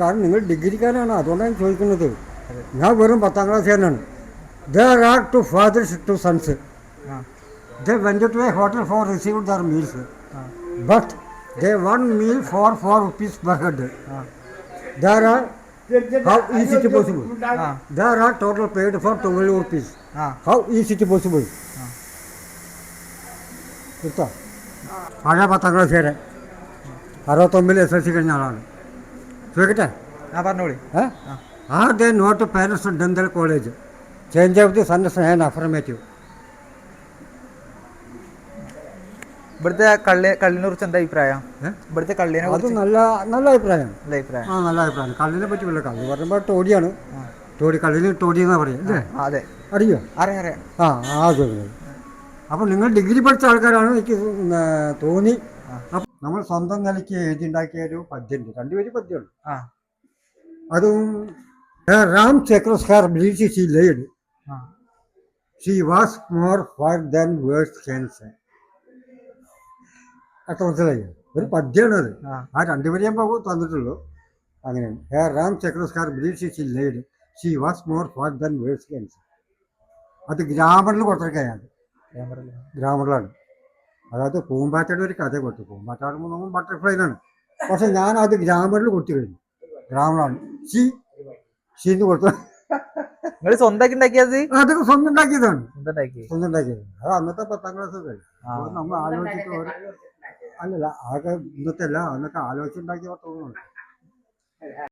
കാരണം നിങ്ങൾ ഡിഗ്രിക്കാരാണ്, അതുകൊണ്ടാണ് ചോദിക്കുന്നത്. ഞാൻ വെറും 10ാം ക്ലാസ്സുകാരനാണ്. There are two fathers, two sons. They went to a hotel for received their meals. But they one meal for 4 rupees per head. There are how is it possible? There are total paid for 12 rupees. How is it possible? കിട്ടോ? പഴയ 10ാം ക്ലാസ്സുകാരൻ 69 SLC കഴിഞ്ഞ ആളാണ്. ചോദിക്കട്ടെ? പറഞ്ഞോളി. Are they not parents of Dendal College? Change of the sentence and affirmative. ഇവിടുത്തെ കള്ളിനെ കുറിച്ച് എന്താ അഭിപ്രായം? ഇവിടുത്തെ കള്ളിനെ അത് നല്ല അഭിപ്രായം. നല്ല അഭിപ്രായം. കള്ളിനെ പറ്റി വല്ല കള്ളി പറയുമ്പോൾ ടോഡിയാണ്. കള്ളിന് ടോഡി എന്നാ പറയുക അല്ലേ? അതെ, അറിയോ? അറിയാം. ചോദിക്കുന്നത്. അപ്പം നിങ്ങൾ ഡിഗ്രി പഠിച്ച ആൾക്കാരാണ് എനിക്ക് തോന്നി. അപ്പം നമ്മൾ സ്വന്തം നിലയ്ക്ക് എഴുതിണ്ടാക്കിയ ഒരു പദ്യമുണ്ട്, 2 പേര് പദ്യമുണ്ട്. അതും റാം ചക്രസ്കാർ bleach she laid she was more far than verse can say. അത്ര മനസ്സിലായി? ഒരു പദ്യമാണ് അത്. ആ 2 പേര് ഞാൻ തന്നിട്ടുള്ളൂ. അങ്ങനെയാണ്. റാം ചക്രസ്കാർ bleach she laid she was more far than verse can say. അത് ഗ്രാമറിൽ കൊടുത്തിരിക്കുകയാണ്. ഗ്രാമറിലാണ്. അതായത് പൂമ്പാറ്റയുടെ ഒരു കഥ കൊടുത്തു. പൂമ്പാറ്റാടുമ്പോൾ നമ്മൾ ബട്ടർഫ്ലൈനാണ്. പക്ഷെ ഞാൻ അത് ഗ്രാമറിൽ കൊടുത്തു കഴിഞ്ഞു. ഗ്രാമറാണ്. ഷീന്ന് കൊടുത്തു. നിങ്ങൾ സ്വന്തമാക്കി ഉണ്ടാക്കിയത്? അതൊക്കെ സ്വന്തം ഉണ്ടാക്കിയതാണ്. സ്വന്തം ഉണ്ടാക്കിയത്. അത് അന്നത്തെ 10ാം ക്ലാസ് കഴിഞ്ഞു. നമ്മൾ ആലോചിച്ചിട്ട് അല്ലല്ല, ആകെ ഇന്നത്തെ അല്ല, അന്നൊക്കെ ആലോചിച്ചുണ്ടാക്കിയ തോന്നുന്നുണ്ട്.